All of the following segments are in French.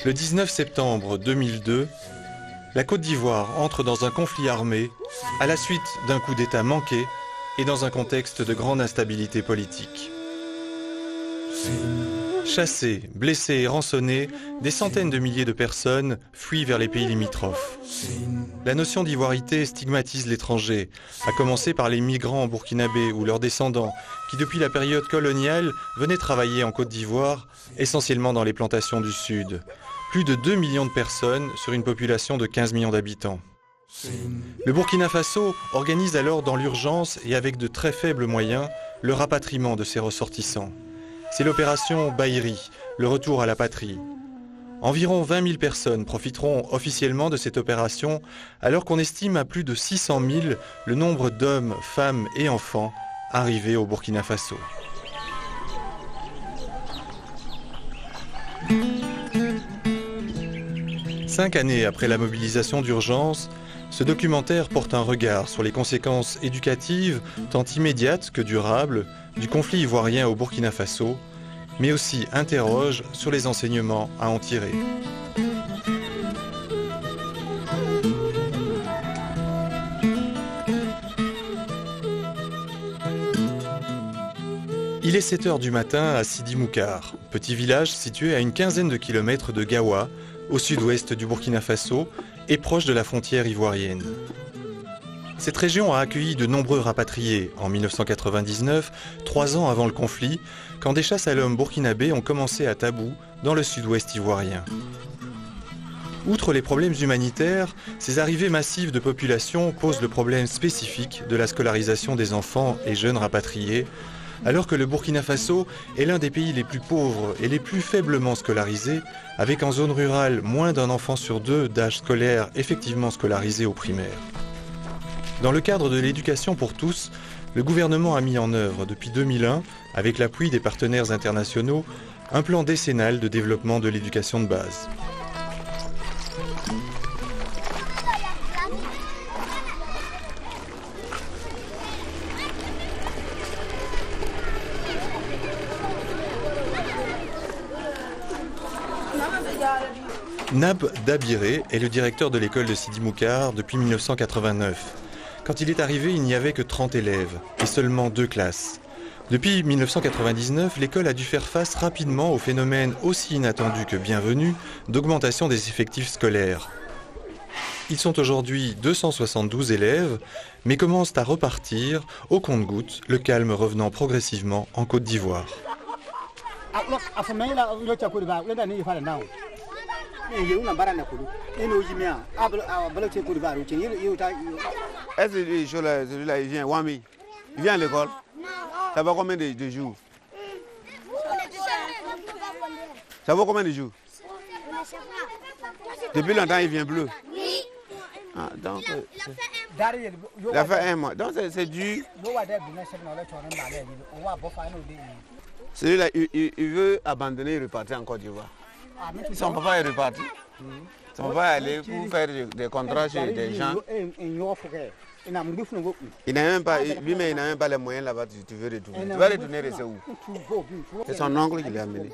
Le 19 septembre 2002, la Côte d'Ivoire entre dans un conflit armé à la suite d'un coup d'État manqué et dans un contexte de grande instabilité politique. Chassés, blessés et rançonnés, des centaines de milliers de personnes fuient vers les pays limitrophes. La notion d'ivoirité stigmatise l'étranger, à commencer par les migrants burkinabés ou leurs descendants qui, depuis la période coloniale, venaient travailler en Côte d'Ivoire, essentiellement dans les plantations du Sud. Plus de 2 millions de personnes sur une population de 15 millions d'habitants. Le Burkina Faso organise alors dans l'urgence et avec de très faibles moyens le rapatriement de ses ressortissants. C'est l'opération Bahiri, le retour à la patrie. Environ 20 000 personnes profiteront officiellement de cette opération, alors qu'on estime à plus de 600 000 le nombre d'hommes, femmes et enfants arrivés au Burkina Faso. Cinq années après la mobilisation d'urgence, ce documentaire porte un regard sur les conséquences éducatives, tant immédiates que durables, du conflit ivoirien au Burkina Faso, mais aussi interroge sur les enseignements à en tirer. Il est 7 h du matin à Sidi Moukar, petit village situé à une quinzaine de kilomètres de Gawa, au sud-ouest du Burkina Faso et proche de la frontière ivoirienne. Cette région a accueilli de nombreux rapatriés en 1999, 3 ans avant le conflit, quand des chasses à l'homme burkinabés ont commencé à Tabou, dans le sud-ouest ivoirien. Outre les problèmes humanitaires, ces arrivées massives de population posent le problème spécifique de la scolarisation des enfants et jeunes rapatriés, alors que le Burkina Faso est l'un des pays les plus pauvres et les plus faiblement scolarisés, avec en zone rurale moins d'un enfant sur 2 d'âge scolaire effectivement scolarisé au primaire. Dans le cadre de l'éducation pour tous, le gouvernement a mis en œuvre depuis 2001, avec l'appui des partenaires internationaux, un plan décennal de développement de l'éducation de base. Nab Dabiré est le directeur de l'école de Sidi Moukar depuis 1989. Quand il est arrivé, il n'y avait que 30 élèves et seulement 2 classes. Depuis 1999, l'école a dû faire face rapidement au phénomène aussi inattendu que bienvenu d'augmentation des effectifs scolaires. Ils sont aujourd'hui 272 élèves, mais commencent à repartir au compte-gouttes, le calme revenant progressivement en Côte d'Ivoire. Est-ce que celui-là, il vient Wami? Il vient à l'école? Ça va combien de jours? Ça va combien de jours? Depuis longtemps, il vient bleu. Ah, donc, il a fait 1 mois. Donc, c'est dur. Celui-là, il veut abandonner et repartir en Côte d'Ivoire. Son papa est reparti. Son papa est allé pour faire des contrats chez des gens. Il n'a même pas, lui-même, il n'a même pas les moyens là-bas, tu veux retourner. Tu vas retourner rester où? C'est son oncle qui l'a amené.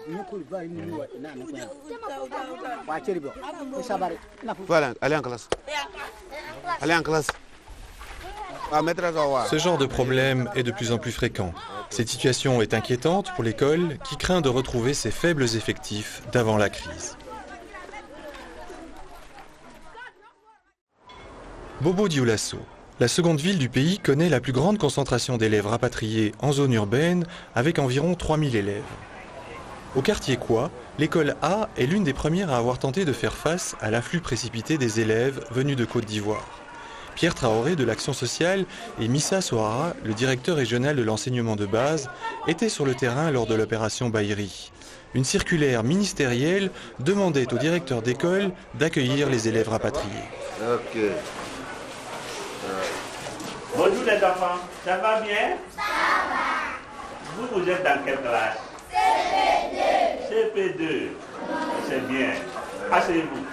Voilà, allez en classe. Allez en classe. Ce genre de problème est de plus en plus fréquent. Cette situation est inquiétante pour l'école qui craint de retrouver ses faibles effectifs d'avant la crise. Bobo Dioulasso, la seconde ville du pays, connaît la plus grande concentration d'élèves rapatriés en zone urbaine avec environ 3000 élèves. Au quartier Kwa, l'école A est l'une des premières à avoir tenté de faire face à l'afflux précipité des élèves venus de Côte d'Ivoire. Pierre Traoré de l'Action sociale et Missa Sohara, le directeur régional de l'enseignement de base, étaient sur le terrain lors de l'opération Bahiri. Une circulaire ministérielle demandait au directeur d'école d'accueillir les élèves rapatriés. Ok. Bonjour les enfants, ça va bien? Ça va. Vous êtes dans quelle classe? CP2. CP2. C'est bien. Asseyez-vous.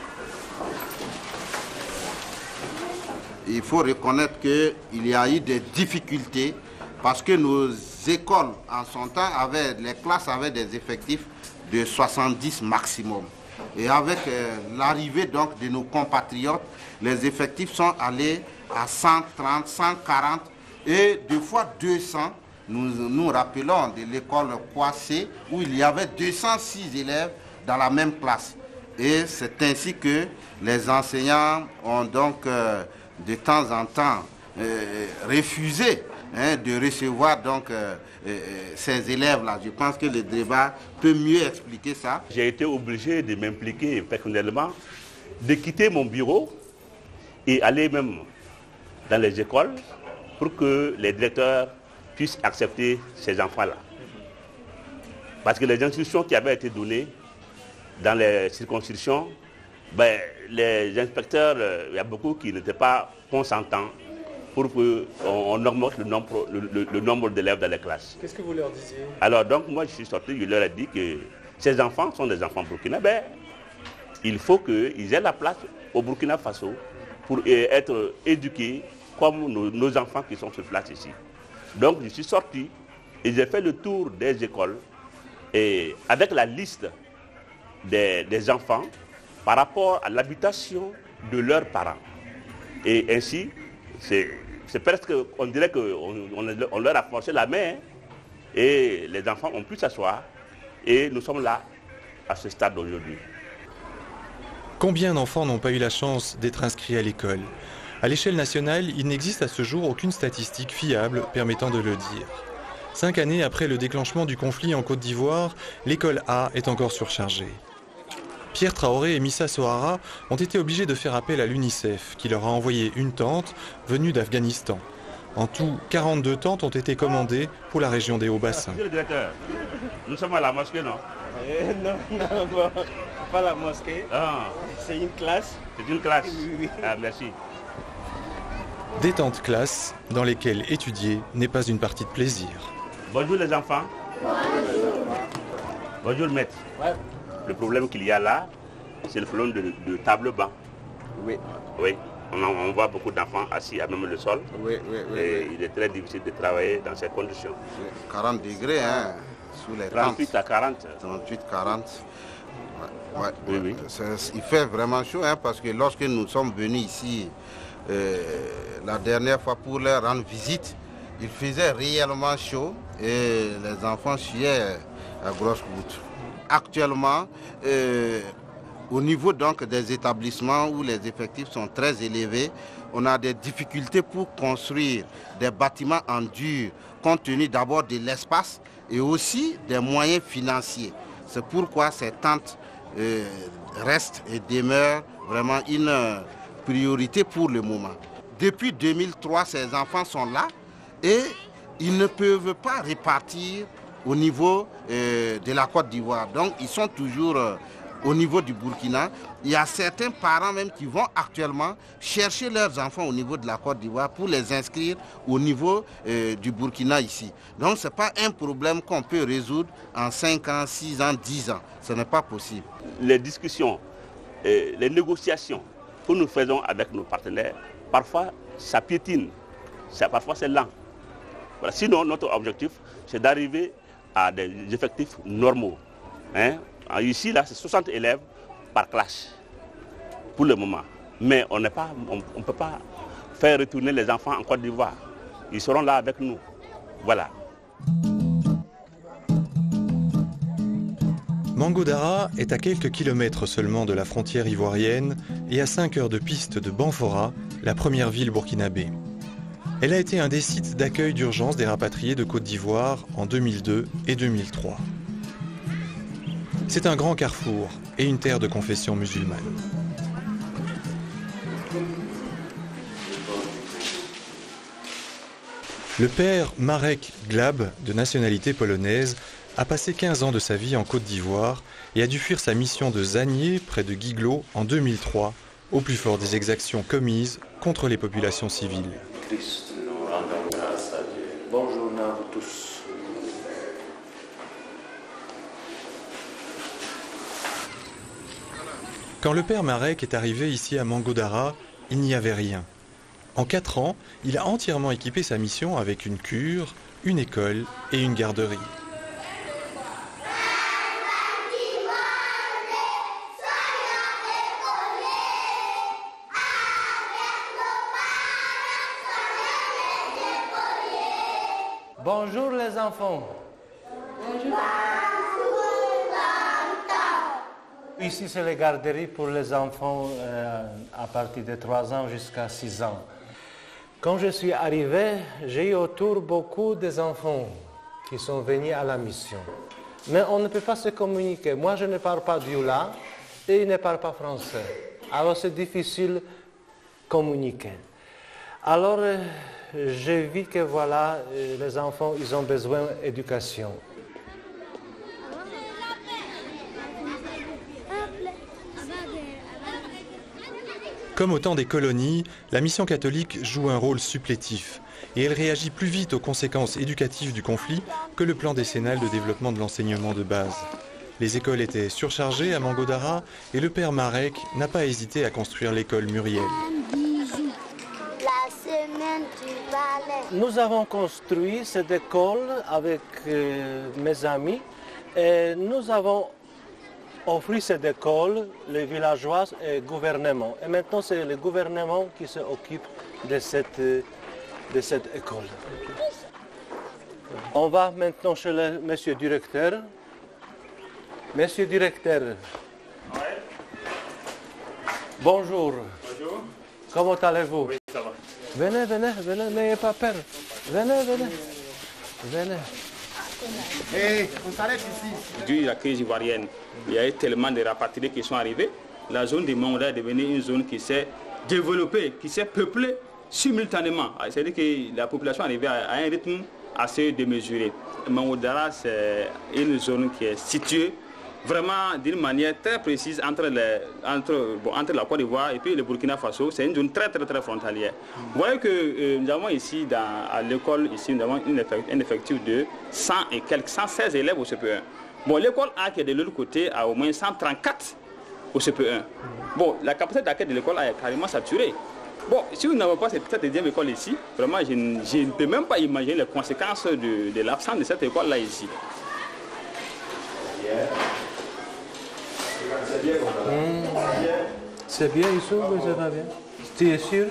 Il faut reconnaître qu'il y a eu des difficultés parce que nos écoles en son temps les classes avaient des effectifs de 70 maximum. Et avec l'arrivée donc de nos compatriotes, les effectifs sont allés à 130, 140 et deux fois 200. Nous rappelons de l'école Kwasé où il y avait 206 élèves dans la même classe. Et c'est ainsi que les enseignants ont donc de temps en temps refusé de recevoir donc ces élèves-là. Je pense que le débat peut mieux expliquer ça. J'ai été obligé de m'impliquer personnellement, de quitter mon bureau et aller même dans les écoles pour que les directeurs puissent accepter ces enfants-là. Parce que les instructions qui avaient été données dans les circonscriptions, les inspecteurs, il y a beaucoup qui n'étaient pas consentants pour qu'on augmente le nombre d'élèves dans les classes. Qu'est-ce que vous leur disiez? Alors donc moi je suis sorti, je leur ai dit que ces enfants sont des enfants burkinabés. Il faut qu'ils aient la place au Burkina Faso pour être éduqués comme nos enfants qui sont sur place ici. Donc je suis sorti et j'ai fait le tour des écoles et avec la liste des enfants par rapport à l'habitation de leurs parents. Et ainsi, c'est presque, on dirait qu'on leur a forcé la main et les enfants ont pu s'asseoir et nous sommes là à ce stade d'aujourd'hui. Combien d'enfants n'ont pas eu la chance d'être inscrits à l'école? À l'échelle nationale, il n'existe à ce jour aucune statistique fiable permettant de le dire. 5 années après le déclenchement du conflit en Côte d'Ivoire, l'école A est encore surchargée. Pierre Traoré et Missa Sohara ont été obligés de faire appel à l'UNICEF, qui leur a envoyé une tente venue d'Afghanistan. En tout, 42 tentes ont été commandées pour la région des Hauts-Bassins. Monsieur le directeur, nous sommes à la mosquée, non? Non, pas la mosquée. Ah. C'est une classe. C'est une classe? Oui. Ah, merci. Des tentes classes dans lesquelles étudier n'est pas une partie de plaisir. Bonjour les enfants. Bonjour maître. Ouais. Le problème qu'il y a là, c'est le problème de table banc. Oui. Oui. On voit beaucoup d'enfants assis à même le sol. Oui. Et il est très difficile de travailler dans ces conditions. 40 degrés sous les 38 à 40. 38, 40. Ouais. Oui. Il fait vraiment chaud parce que lorsque nous sommes venus ici la dernière fois pour leur rendre visite, il faisait réellement chaud et les enfants chiaient à grosses gouttes. Actuellement, au niveau donc des établissements où les effectifs sont très élevés, on a des difficultés pour construire des bâtiments en dur, compte tenu d'abord de l'espace et aussi des moyens financiers. C'est pourquoi ces tentes restent et demeurent vraiment une priorité pour le moment. Depuis 2003, ces enfants sont là et ils ne peuvent pas repartir au niveau de la Côte d'Ivoire. Donc ils sont toujours au niveau du Burkina. Il y a certains parents même qui vont actuellement chercher leurs enfants au niveau de la Côte d'Ivoire pour les inscrire au niveau du Burkina ici. Donc ce n'est pas un problème qu'on peut résoudre en 5 ans, 6 ans, 10 ans. Ce n'est pas possible. Les discussions, les négociations que nous faisons avec nos partenaires, parfois ça piétine, parfois c'est lent. Voilà. Sinon notre objectif c'est d'arriver à des effectifs normaux. Ici, là, c'est 60 élèves par classe pour le moment. Mais on ne peut pas faire retourner les enfants en Côte d'Ivoire. Ils seront là avec nous. Voilà. Mangodara est à quelques kilomètres seulement de la frontière ivoirienne et à 5 heures de piste de Banfora, la première ville burkinabé. Elle a été un des sites d'accueil d'urgence des rapatriés de Côte d'Ivoire en 2002 et 2003. C'est un grand carrefour et une terre de confession musulmane. Le père Marek Glab, de nationalité polonaise, a passé 15 ans de sa vie en Côte d'Ivoire et a dû fuir sa mission de Zanier, près de Guiglo, en 2003, au plus fort des exactions commises contre les populations civiles. Bonjour à vous tous. Quand le père Marek est arrivé ici à Mangodara, il n'y avait rien. En 4 ans, il a entièrement équipé sa mission avec une cure, une école et une garderie. Bonjour les enfants. Bonjour. Ici, c'est les garderies pour les enfants à partir de 3 ans jusqu'à 6 ans. Quand je suis arrivé, j'ai eu autour beaucoup des enfants qui sont venus à la mission. Mais on ne peut pas se communiquer. Moi, je ne parle pas dioula et ils ne parlent pas français. Alors, c'est difficile de communiquer. Alors, j'ai vu que voilà, les enfants, ils ont besoin d'éducation. Comme au temps des colonies, la mission catholique joue un rôle supplétif et elle réagit plus vite aux conséquences éducatives du conflit que le plan décennal de développement de l'enseignement de base. Les écoles étaient surchargées à Mangodara et le père Marek n'a pas hésité à construire l'école Muriel. Nous avons construit cette école avec mes amis et nous avons offert cette école, les villageois et le gouvernement. Et maintenant, c'est le gouvernement qui s'occupe de cette école. On va maintenant chez le monsieur directeur. Monsieur directeur. Bonjour. Bonjour. Comment allez-vous? Oui, ça va. Venez, n'ayez pas peur. Venez. On s'arrête ici. Dû à la crise ivoirienne, il y a eu tellement de rapatriés qui sont arrivés. La zone de Mangodara est devenue une zone qui s'est développée, qui s'est peuplée simultanément. C'est-à-dire que la population est arrivée à un rythme assez démesuré. Mangodara, c'est une zone qui est située vraiment d'une manière très précise entre la Côte d'Ivoire et puis le Burkina Faso. C'est une zone très frontalière. Vous voyez que nous avons ici, à l'école, nous avons un effectif de 116 élèves au CP1. Bon, l'école A qui est de l'autre côté a au moins 134 au CP1. Bon, la capacité d'accueil de l'école A est carrément saturée. Bon, si nous n'avons pas cette deuxième école ici, vraiment, je ne peux même pas imaginer les conséquences de l'absence de cette école-là ici. C'est bien, ils sont, ça va bien. Tu es sûr?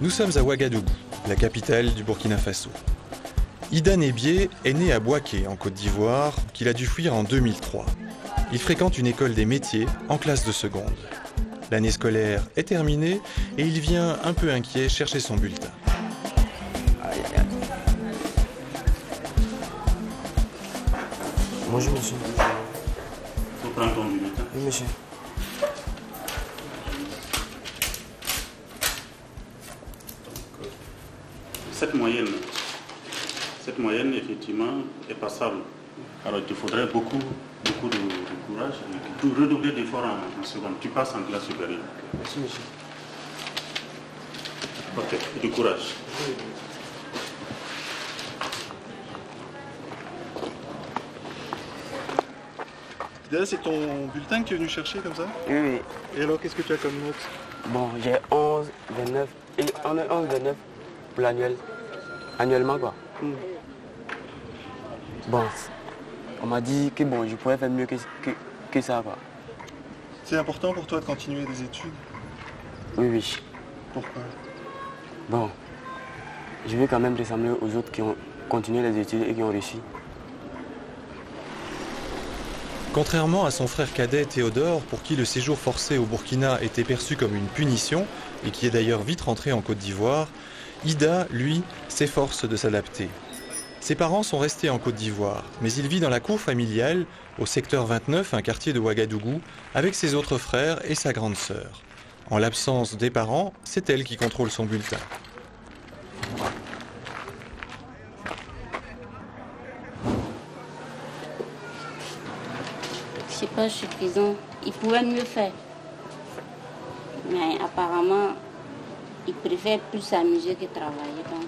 Nous sommes à Ouagadougou, la capitale du Burkina Faso. Ida Nebié est né à Bouaké, en Côte d'Ivoire, qu'il a dû fuir en 2003. Il fréquente une école des métiers en classe de seconde. L'année scolaire est terminée et il vient un peu inquiet chercher son bulletin. Bonjour monsieur. Faut prendre ton bulletin. Oui monsieur. Cette moyenne, effectivement, est passable. Alors, il te faudrait beaucoup de courage, de redoubler d'efforts en seconde. Tu passes en classe supérieure. Merci monsieur. Ok, et du courage. C'est ton bulletin que tu es venu chercher comme ça? Oui. Et alors, qu'est-ce que tu as comme note? Bon, j'ai 11, 29 et on est 11, 29 pour l'annuel. Annuellement quoi. Bon, on m'a dit que bon, je pourrais faire mieux que ça quoi. C'est important pour toi de continuer des études? Oui. Pourquoi? Bon, je veux quand même ressembler aux autres qui ont continué les études et qui ont réussi. Contrairement à son frère cadet Théodore, pour qui le séjour forcé au Burkina était perçu comme une punition, et qui est d'ailleurs vite rentré en Côte d'Ivoire, Ida, lui, s'efforce de s'adapter. Ses parents sont restés en Côte d'Ivoire, mais il vit dans la cour familiale, au secteur 29, un quartier de Ouagadougou, avec ses autres frères et sa grande sœur. En l'absence des parents, c'est elle qui contrôle son bulletin. C'est pas suffisant. Ils pouvaient mieux faire. Mais apparemment, ils préfèrent plus s'amuser que travailler. Donc.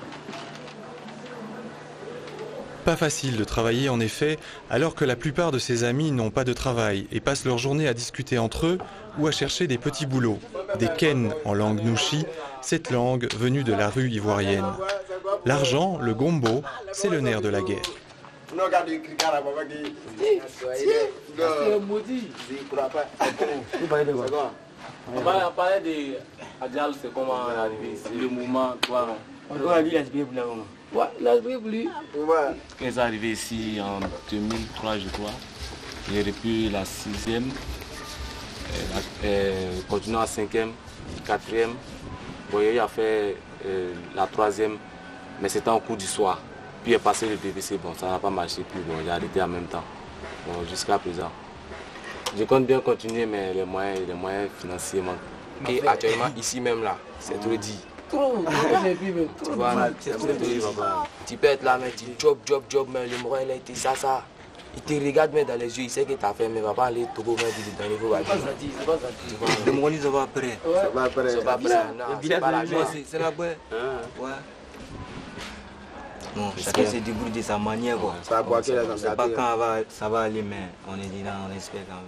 Pas facile de travailler en effet, alors que la plupart de ses amis n'ont pas de travail et passent leur journée à discuter entre eux ou à chercher des petits boulots. Des ken en langue nouchi, cette langue venue de la rue ivoirienne. L'argent, le gombo, c'est le nerf de la guerre. Non, regarde le cricat là, papa qui. C'est maudit. Je ne crois pas. Vous parlez de quoi? On parlait de Adjal, c'est comment arriver ici, le mouvement, toi. On a dit l'SB pour là. Ouais, l'SB pour lui. Ouais. Quand ils sont arrivés ici en 2003, je crois, j'ai repris la 6e, continuant à 5e, 4e. Bon, il a fait la 3e, mais c'était en cours du soir. Puis il est passé le PVC, bon, ça n'a pas marché, puis bon, j'ai arrêté en même temps, bon, jusqu'à présent. Je compte bien continuer, mais les moyens financiers manquent. Et actuellement, ici même là, c'est trop dit. Trop, tu vois, c'est trop dit. Tu peux être là, mais tu job, mais le moral il a été ça. Il te regarde mais dans les yeux, il sait que tu as fait, mais il ne va pas aller Togo même dans le niveau. C'est pas ça. Le moral, ça va après. Ça va après. Ça va après. C'est pas la joie, c'est la bonne. Ouais. Bon, chacun se débrouille de sa manière. Quoi. On ne sait pas quand ça va aller, mais on est dit là, on espère quand même.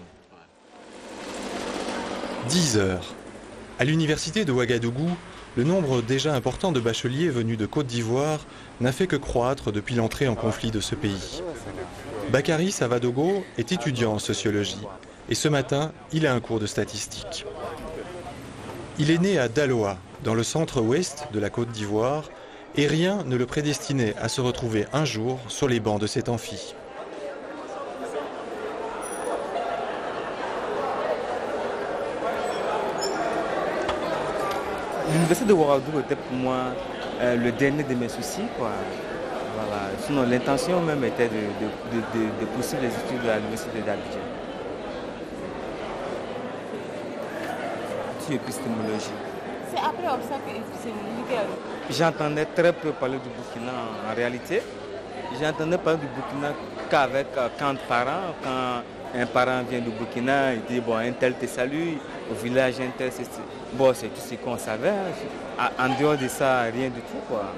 10 heures. À l'université de Ouagadougou, le nombre déjà important de bacheliers venus de Côte d'Ivoire n'a fait que croître depuis l'entrée en conflit de ce pays. Bakary Savadogo est étudiant en sociologie et ce matin, il a un cours de statistique. Il est né à Daloa, dans le centre-ouest de la Côte d'Ivoire, et rien ne le prédestinait à se retrouver un jour sur les bancs de cet amphi. L'université de Ouagadougou était pour moi le dernier de mes soucis, quoi. Voilà. Sinon, l'intention même était de poursuivre les études à l'université d'Abidjan. Sur épistémologie. C'est après ça que l'épistémologie. J'entendais très peu parler du Burkina en réalité. J'entendais parler du Burkina qu'avec quand un parent vient du Burkina, il dit bon, un tel te salue, au village un tel, c'est tout ce qu'on savait. En dehors de ça, rien du tout, quoi.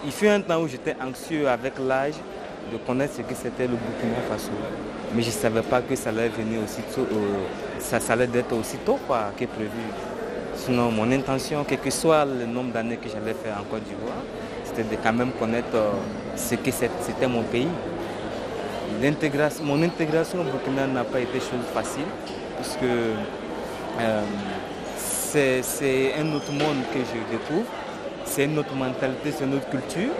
Il fut un temps où j'étais anxieux avec l'âge de connaître ce que c'était le Burkina Faso. Mais je ne savais pas que ça allait venir aussitôt, ça allait être aussitôt quoi, que prévu. Sinon, mon intention, quel que soit le nombre d'années que j'allais faire en Côte d'Ivoire, c'était de quand même connaître ce que c'était mon pays. Mon intégration au Burkina n'a pas été chose facile, puisque c'est un autre monde que je découvre, c'est une autre mentalité, c'est une autre culture.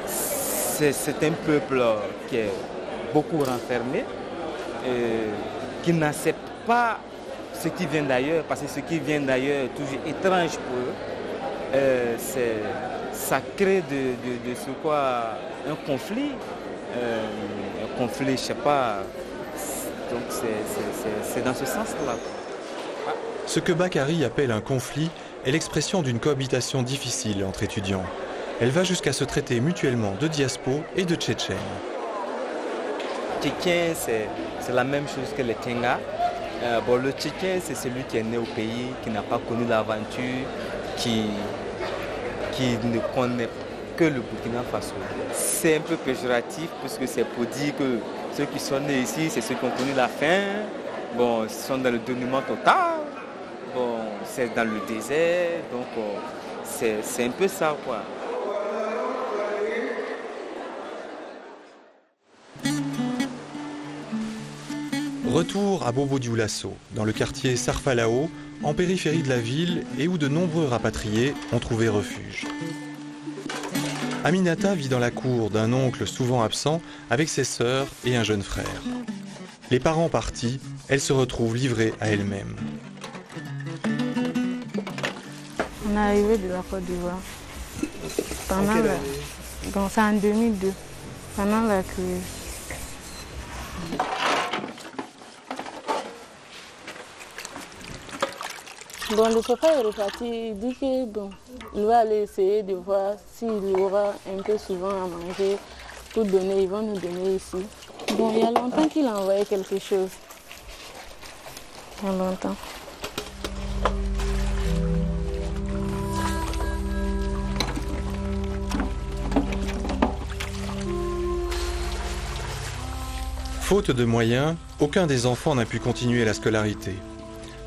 C'est un peuple qui est beaucoup renfermé, qui n'accepte pas ce qui vient d'ailleurs, parce que ce qui vient d'ailleurs est toujours étrange pour eux. Ça crée de ce quoi un conflit, je ne sais pas. Donc c'est dans ce sens-là. Ce que Bakary appelle un conflit est l'expression d'une cohabitation difficile entre étudiants. Elle va jusqu'à se traiter mutuellement de diaspos et de tchétchènes. Tchétchène, c'est la même chose que le Tchénga. Le Tchétchène, c'est celui qui est né au pays, qui n'a pas connu l'aventure, qui ne connaît que le Burkina Faso. C'est un peu péjoratif, puisque c'est pour dire que ceux qui sont nés ici, c'est ceux qui ont connu la faim. Bon, ils sont dans le dénuement total. Bon, c'est dans le désert, donc c'est un peu ça, quoi. Retour à Bobo-Dioulasso, dans le quartier Sarfalao, en périphérie de la ville et où de nombreux rapatriés ont trouvé refuge. Aminata vit dans la cour d'un oncle souvent absent avec ses sœurs et un jeune frère. Les parents partis, elle se retrouve livrée à elle-même. On est arrivé de la Côte d'Ivoire. Donc c'est en 2002, pendant la crise. Bon, le papa est reparti, il dit que bon, il va aller essayer de voir s'il y aura un peu souvent à manger pour donner, ils vont nous donner ici. Bon, il y a longtemps qu'il a envoyé quelque chose. Il y a longtemps. Faute de moyens, aucun des enfants n'a pu continuer la scolarité.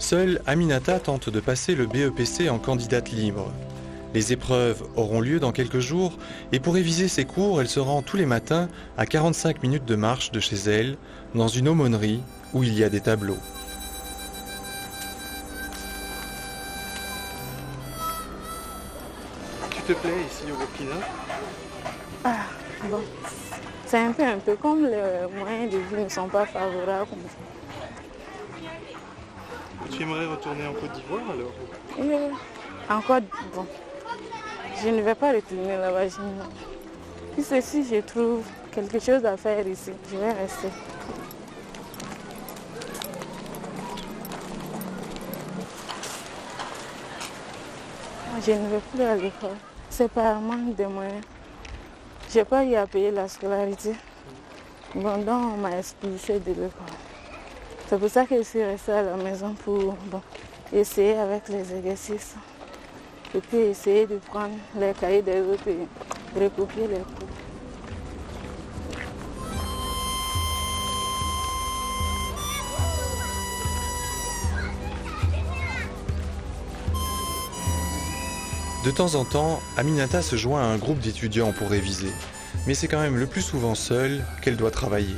Seule Aminata tente de passer le BEPC en candidate libre. Les épreuves auront lieu dans quelques jours et pour réviser ses cours, elle se rend tous les matins à 45 minutes de marche de chez elle, dans une aumônerie où il y a des tableaux. Tu te plais ici au Burkina? Ah, bon. C'est un peu comme les moyens de vie ne sont pas favorables. Tu aimerais retourner en Côte d'Ivoire alors? Encore, bon. Je ne vais pas retourner là-bas. Puis si je trouve quelque chose à faire ici, je vais rester. Je ne vais plus à l'école. C'est par manque de moyens. Je n'ai pas eu à payer la scolarité. Bon, donc on m'a expulsé de l'école. C'est pour ça que je suis restée à la maison pour essayer avec les exercices. Et puis essayer de prendre les cahiers des autres et recopier les cours. De temps en temps, Aminata se joint à un groupe d'étudiants pour réviser. Mais c'est quand même le plus souvent seule qu'elle doit travailler.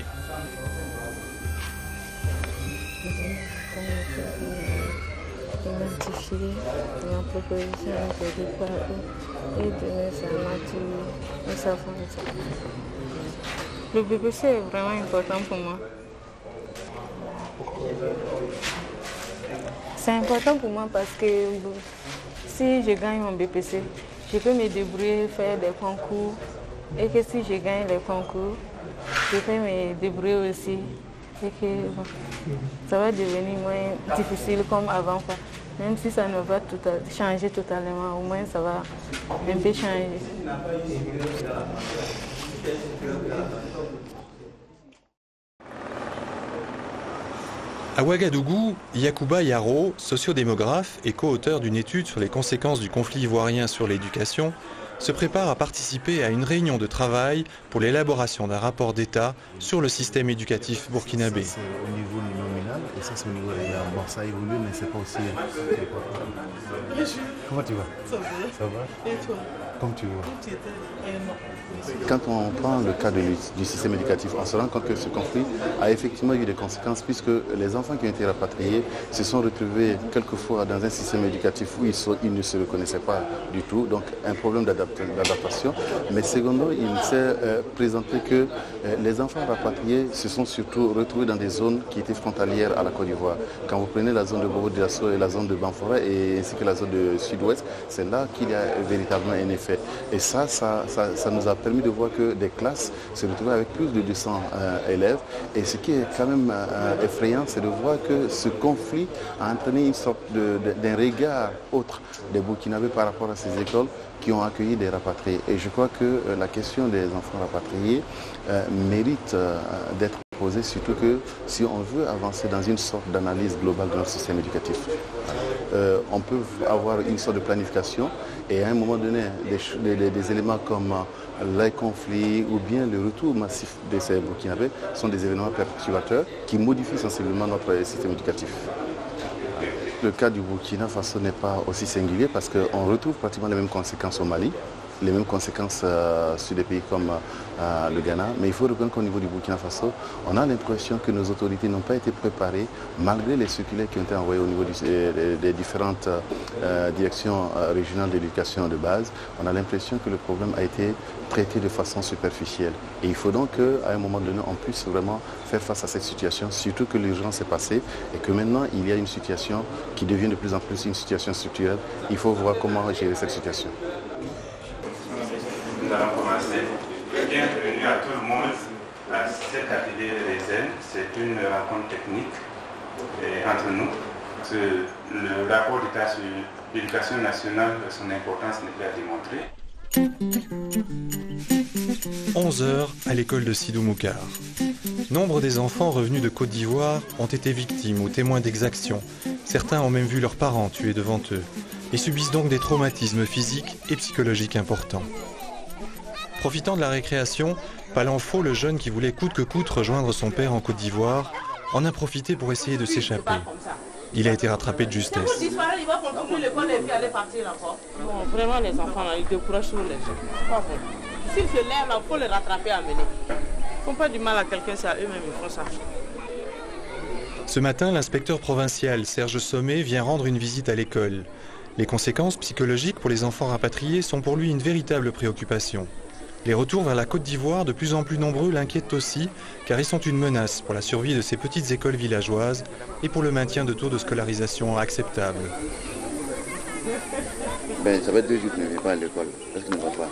Identifier la proposition introduite par eux et donner sa nature et sa fonction. Le BPC est vraiment important pour moi. C'est important pour moi parce que si je gagne mon BPC, je peux me débrouiller, faire des concours. Et que si je gagne les concours, je peux me débrouiller aussi. Et que ça va devenir moins difficile comme avant. Même si ça ne va pas changer totalement, au moins ça va un peu changer. À Ouagadougou, Yacouba Yaro, sociodémographe et co-auteur d'une étude sur les conséquences du conflit ivoirien sur l'éducation, se prépare à participer à une réunion de travail pour l'élaboration d'un rapport d'État sur le système éducatif burkinabé. C'est au niveau nominal et ça c'est au niveau réel. Bon, ça évolue mais c'est pas aussi... Comment tu vas? Ça va. Ça va? Et toi? Comme tu vois. Quand on prend le cas du système éducatif, on se rend compte que ce conflit a effectivement eu des conséquences puisque les enfants qui ont été rapatriés se sont retrouvés quelquefois dans un système éducatif où ils ne se reconnaissaient pas du tout, donc un problème d'adaptation. Mais secondo, il s'est présenté que les enfants rapatriés se sont surtout retrouvés dans des zones qui étaient frontalières à la Côte d'Ivoire. Quand vous prenez la zone de Bobo-Dioulasso et la zone de Banfora et ainsi que la zone de Sud-Ouest, c'est là qu'il y a véritablement un effet. Et ça nous a permis de voir que des classes se retrouvaient avec plus de 200 élèves. Et ce qui est quand même effrayant, c'est de voir que ce conflit a entraîné une sorte d'un regard autre des Burkinabés par rapport à ces écoles qui ont accueilli des rapatriés. Et je crois que la question des enfants rapatriés mérite d'être posée, surtout que si on veut avancer dans une sorte d'analyse globale de notre système éducatif. On peut avoir une sorte de planification et à un moment donné, des éléments comme les conflits ou bien le retour massif de ces Burkinabés sont des événements perturbateurs qui modifient sensiblement notre système éducatif. Le cas du Burkina Faso n'est pas aussi singulier parce qu'on retrouve pratiquement les mêmes conséquences au Mali, les mêmes conséquences sur des pays comme le Ghana. Mais il faut reconnaître qu'au niveau du Burkina Faso, on a l'impression que nos autorités n'ont pas été préparées malgré les circulaires qui ont été envoyés au niveau des différentes directions régionales d'éducation de base. On a l'impression que le problème a été traité de façon superficielle. Et il faut donc qu'à un moment donné, on puisse vraiment faire face à cette situation, surtout que l'urgence est passée et que maintenant, il y a une situation qui devient de plus en plus une situation structurelle. Il faut voir comment gérer cette situation. Nous allons commencer. Bienvenue à tout le monde à cette atelier des Zen. C'est une rencontre technique entre nous. Le rapport d'État sur l'éducation nationale, son importance n'est plus à démontrer. 11 heures à l'école de Sidou Moukar. Nombre des enfants revenus de Côte d'Ivoire ont été victimes ou témoins d'exactions. Certains ont même vu leurs parents tués devant eux et subissent donc des traumatismes physiques et psychologiques importants. Profitant de la récréation, Palanfo, le jeune qui voulait coûte que coûte rejoindre son père en Côte d'Ivoire, en a profité pour essayer de s'échapper. Il a été rattrapé de justesse. Si vous disparaissez, il va continuer l'école et puis aller partir encore. Bon, vraiment, les enfants, là, ils découragent sur les jeux. C'est pas bon. S'ils se lèvent, il faut les rattraper à mener. Ils ne font pas du mal à quelqu'un, c'est à eux-mêmes, ils font ça. Ce matin, l'inspecteur provincial Serge Sommet vient rendre une visite à l'école. Les conséquences psychologiques pour les enfants rapatriés sont pour lui une véritable préoccupation. Les retours vers la Côte d'Ivoire, de plus en plus nombreux, l'inquiètent aussi, car ils sont une menace pour la survie de ces petites écoles villageoises et pour le maintien de taux de scolarisation acceptables. Ben, ça fait 2 jours que je ne vais pas à l'école. Est-ce que je ne vais pas?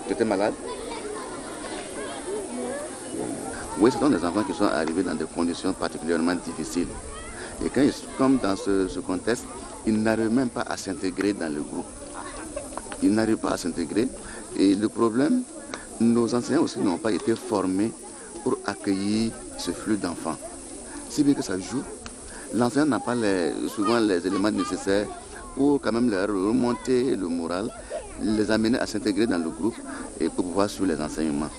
Tu étais malade? Oui, ce sont des enfants qui sont arrivés dans des conditions particulièrement difficiles. Et quand ils sont comme dans ce contexte, ils n'arrivent même pas à s'intégrer dans le groupe. Ils n'arrivent pas à s'intégrer. Et le problème, nos enseignants aussi n'ont pas été formés pour accueillir ce flux d'enfants. Si bien que ça joue, l'enseignant n'a pas souvent les éléments nécessaires pour quand même leur remonter le moral, les amener à s'intégrer dans le groupe et pour pouvoir suivre les enseignements.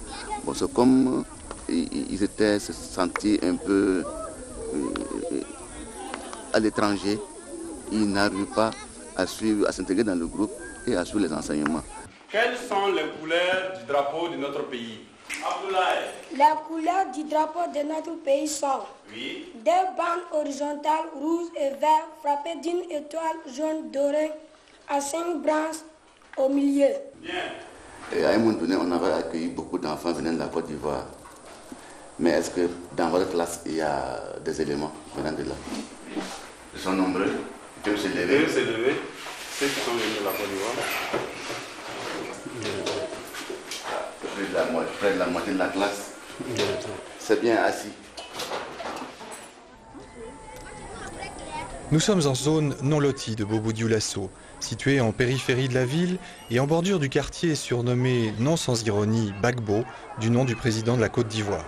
Bon, c'est comme ils étaient se sentis un peu à l'étranger, ils n'arrivent pas à s'intégrer dans le groupe et à suivre les enseignements. Quelles sont les couleurs du drapeau de notre pays? Abdoulaye. Les couleurs du drapeau de notre pays sont deux bandes horizontales rouges et verts frappées d'une étoile jaune dorée à 5 branches au milieu. Et à un moment donné, on avait accueilli beaucoup d'enfants venant de la Côte d'Ivoire. Mais est-ce que dans votre classe, il y a des éléments venant de là? Ils sont nombreux. Ils peuvent se lever. Ils peuvent se lever. Ceux qui sont venus de la Côte d'Ivoire. Près de la moitié de la classe. C'est bien assis. Nous sommes en zone non lotie de Bobo-Dioulasso, située en périphérie de la ville et en bordure du quartier surnommé, non sans ironie, Bagbo, du nom du président de la Côte d'Ivoire.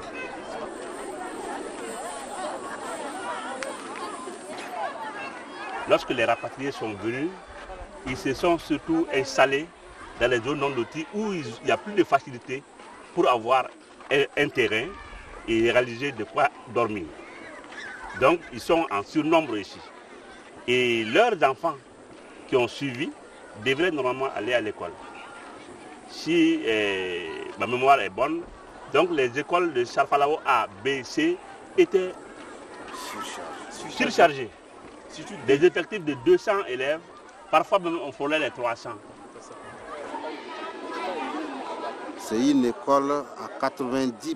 Lorsque les rapatriés sont venus, ils se sont surtout installés dans les zones non loties où il n'y a plus de facilité pour avoir un terrain et réaliser de quoi dormir. Donc ils sont en surnombre ici. Et leurs enfants qui ont suivi devraient normalement aller à l'école. Si ma mémoire est bonne, donc les écoles de Charfalao A, B, C étaient surchargées. Des effectifs de 200 élèves, parfois même on frôlait les 300. C'est une école à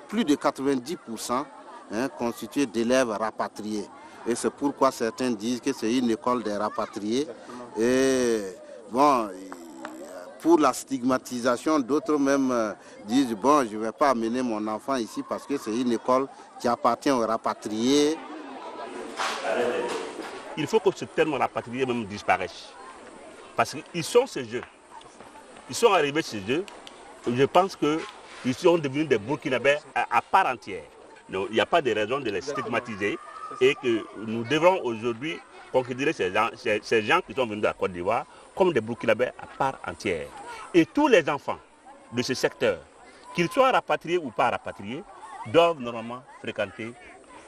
plus de 90% constituée d'élèves rapatriés. Et c'est pourquoi certains disent que c'est une école des rapatriés. Et bon, pour la stigmatisation, d'autres même disent bon, je ne vais pas amener mon enfant ici parce que c'est une école qui appartient aux rapatriés. Il faut que ce terme rapatrié même disparaisse. Parce qu'ils sont ces jeux. Ils sont arrivés chez eux. Je pense qu'ils sont devenus des Burkinabés à part entière. Donc, il n'y a pas de raison de les stigmatiser et que nous devrons aujourd'hui considérer ces gens qui sont venus de la Côte d'Ivoire comme des Burkinabés à part entière. Et tous les enfants de ce secteur, qu'ils soient rapatriés ou pas rapatriés, doivent normalement fréquenter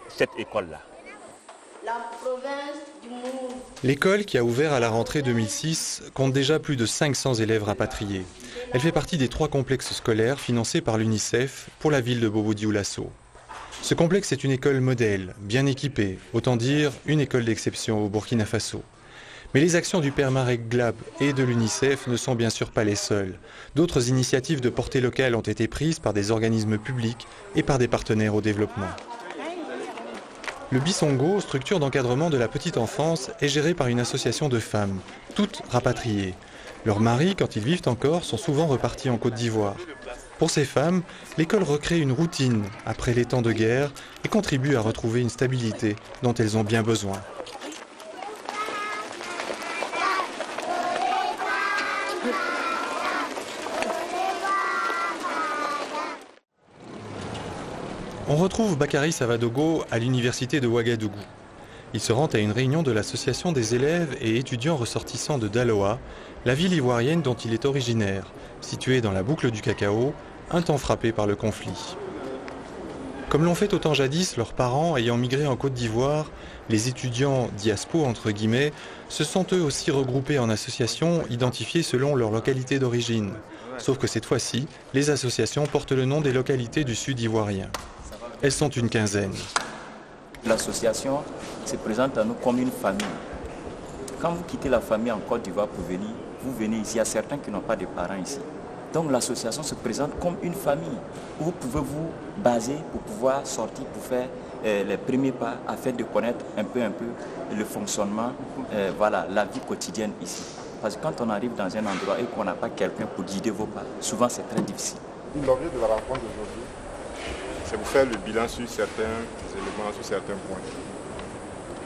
cette école-là. La province du Mourou. L'école, qui a ouvert à la rentrée 2006, compte déjà plus de 500 élèves rapatriés. Elle fait partie des 3 complexes scolaires financés par l'UNICEF pour la ville de Bobo-Dioulasso. Ce complexe est une école modèle, bien équipée, autant dire une école d'exception au Burkina Faso. Mais les actions du père Marek Glab et de l'UNICEF ne sont bien sûr pas les seules. D'autres initiatives de portée locale ont été prises par des organismes publics et par des partenaires au développement. Le Bisongo, structure d'encadrement de la petite enfance, est géré par une association de femmes, toutes rapatriées. Leurs maris, quand ils vivent encore, sont souvent repartis en Côte d'Ivoire. Pour ces femmes, l'école recrée une routine après les temps de guerre et contribue à retrouver une stabilité dont elles ont bien besoin. On retrouve Bakary Savadogo à l'université de Ouagadougou. Il se rend à une réunion de l'association des élèves et étudiants ressortissants de Daloa, la ville ivoirienne dont il est originaire, située dans la boucle du cacao, un temps frappée par le conflit. Comme l'ont fait autant jadis leurs parents ayant migré en Côte d'Ivoire, les étudiants diaspos entre guillemets se sont eux aussi regroupés en associations identifiées selon leur localité d'origine. Sauf que cette fois-ci, les associations portent le nom des localités du sud ivoirien. Elles sont une quinzaine. L'association se présente à nous comme une famille. Quand vous quittez la famille en Côte d'Ivoire pour venir, vous venez ici, il y a certains qui n'ont pas de parents ici. Donc l'association se présente comme une famille où vous pouvez vous baser pour pouvoir sortir, pour faire les premiers pas afin de connaître un peu le fonctionnement, voilà, la vie quotidienne ici. Parce que quand on arrive dans un endroit et qu'on n'a pas quelqu'un pour guider vos pas, souvent c'est très difficile. L'objet de la rencontre d'aujourd'hui, c'est vous faire le bilan sur certains éléments, sur certains points,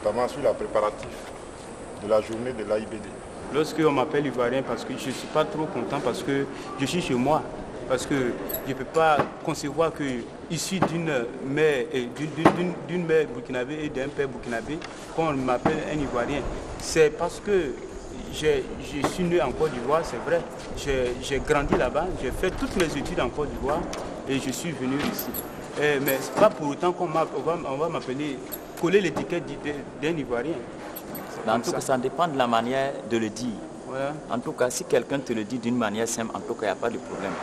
notamment sur la préparatif de la journée de l'AIBD. Lorsqu'on m'appelle Ivoirien, parce que je ne suis pas trop content, parce que je suis chez moi, parce que je ne peux pas concevoir que issu d'une mère burkinabé et d'un père burkinabé, qu'on m'appelle un Ivoirien. C'est parce que je suis né en Côte d'Ivoire, c'est vrai. J'ai grandi là-bas, j'ai fait toutes mes études en Côte d'Ivoire et je suis venu ici. Mais ce n'est pas pour autant qu'on va m'appeler, coller l'étiquette d'un Ivoirien. En tout cas, ça dépend de la manière de le dire. Voilà. En tout cas, si quelqu'un te le dit d'une manière simple, en tout cas, il n'y a pas de problème.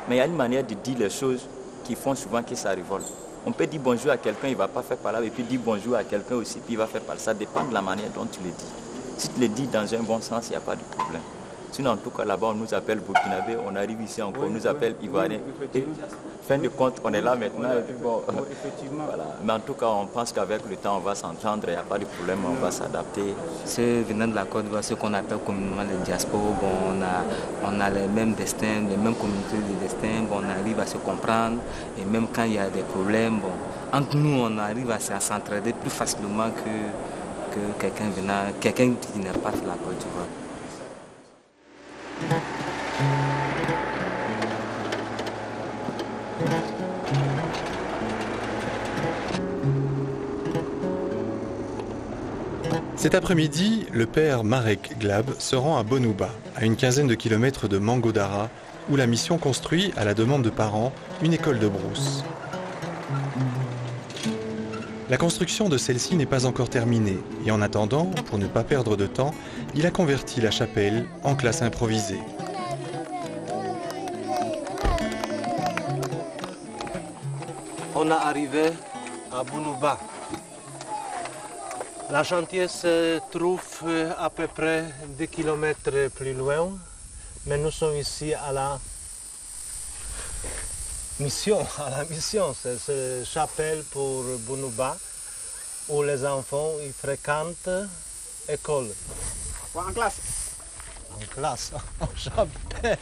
Mais il y a une manière de dire les choses qui font souvent que ça révolte. On peut dire bonjour à quelqu'un, il ne va pas faire par là, et puis dire bonjour à quelqu'un aussi, puis il va faire par là. Ça dépend de la manière dont tu le dis. Si tu le dis dans un bon sens, il n'y a pas de problème. Sinon, en tout cas, là-bas, on nous appelle burkinabé, on arrive ici encore, on nous appelle ivoirien. Fin de compte, on est là maintenant. Et puis bon, voilà. Mais en tout cas, on pense qu'avec le temps, on va s'entendre, il n'y a pas de problème, on va s'adapter. Ceux venant de la Côte d'Ivoire, ceux qu'on appelle communément les diasporas, bon, on a les mêmes destins, les mêmes communautés de destin, bon, on arrive à se comprendre. Et même quand il y a des problèmes, bon, entre nous, on arrive à s'entraider plus facilement que quelqu'un qui n'est pas de la Côte d'Ivoire. Cet après-midi, le père Marek Glab se rend à Bonouba, à une quinzaine de kilomètres de Mangodara, où la mission construit, à la demande de parents, une école de brousse. La construction de celle-ci n'est pas encore terminée, et en attendant, pour ne pas perdre de temps, il a converti la chapelle en classe improvisée. On est arrivé à Bonouba. Le chantier se trouve à peu près 2 km plus loin, mais nous sommes ici à la mission. C'est une chapelle pour Bonouba, où les enfants ils fréquentent l'école. En classe? En classe, en chapelle.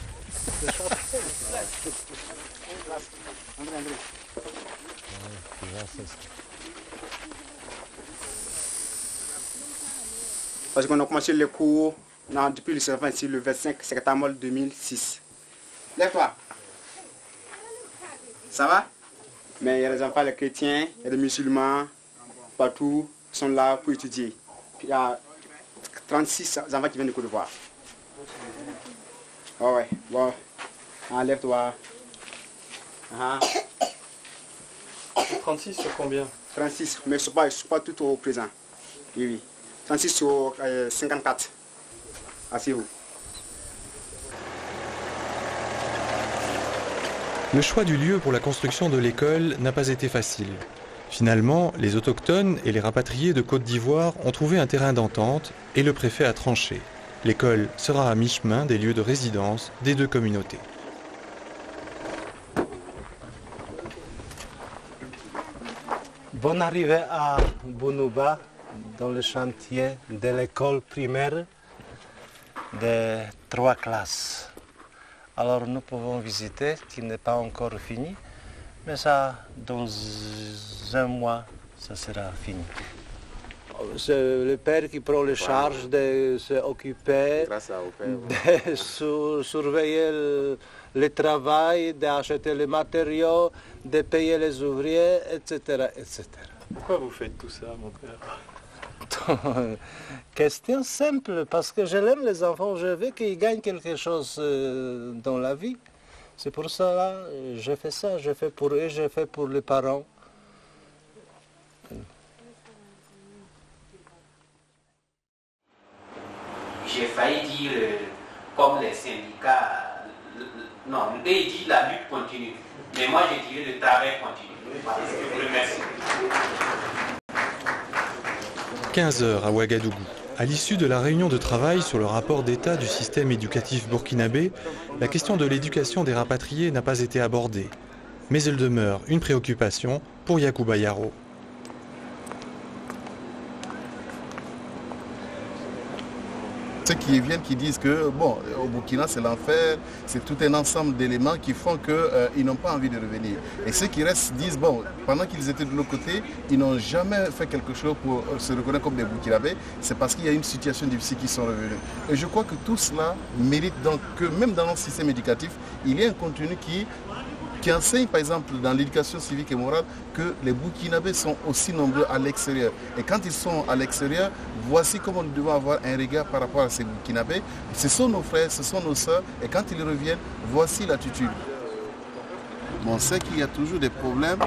Parce qu'on a commencé les cours depuis le 25 septembre 2006. Lève-toi. Ça va? Mais il y a des enfants, les chrétiens, il y a des musulmans, partout, qui sont là pour étudier. Puis il y a 36 enfants qui viennent de Côte d'Ivoire. Oh ouais, bon. Lève-toi. 36 sur combien? 36, mais je ne suis pas tout au présent. Oui. 36 sur 54. Asseyez-vous. Le choix du lieu pour la construction de l'école n'a pas été facile. Finalement, les autochtones et les rapatriés de Côte d'Ivoire ont trouvé un terrain d'entente et le préfet a tranché. L'école sera à mi-chemin des lieux de résidence des deux communautés. Bonne arrivée à Bonouba, dans le chantier de l'école primaire de 3 classes. Alors nous pouvons visiter, qui n'est pas encore fini, mais ça, dans 1 mois, ça sera fini. C'est le père qui prend la charge de s'occuper, de surveiller le travail, d'acheter les matériaux, de payer les ouvriers, etc., etc. Pourquoi vous faites tout ça, mon père? Question simple, parce que je l'aime les enfants, je veux qu'ils gagnent quelque chose dans la vie. C'est pour ça que je fais ça, je fais pour eux, je fais pour les parents. j'ai failli dire, comme les syndicats, non, eux ils disent la lutte continue. Mais moi je dirais le travail continue. Je vous remercie. 15 heures à Ouagadougou. À l'issue de la réunion de travail sur le rapport d'état du système éducatif burkinabé, la question de l'éducation des rapatriés n'a pas été abordée. Mais elle demeure une préoccupation pour Yacouba Yaro. Ceux qui viennent, qui disent que, bon, au Burkina, c'est l'enfer, c'est tout un ensemble d'éléments qui font qu'ils n'ont pas envie de revenir. Et ceux qui restent disent, bon, pendant qu'ils étaient de l'autre côté, ils n'ont jamais fait quelque chose pour se reconnaître comme des Burkinabés. C'est parce qu'il y a une situation difficile qui sont revenus. Et je crois que tout cela mérite donc que, même dans notre système éducatif, il y a un contenu qui enseigne par exemple dans l'éducation civique et morale que les Burkinabés sont aussi nombreux à l'extérieur. Et quand ils sont à l'extérieur, voici comment nous devons avoir un regard par rapport à ces Burkinabés. Ce sont nos frères, ce sont nos sœurs, et quand ils reviennent, voici l'attitude. On sait qu'il y a toujours des problèmes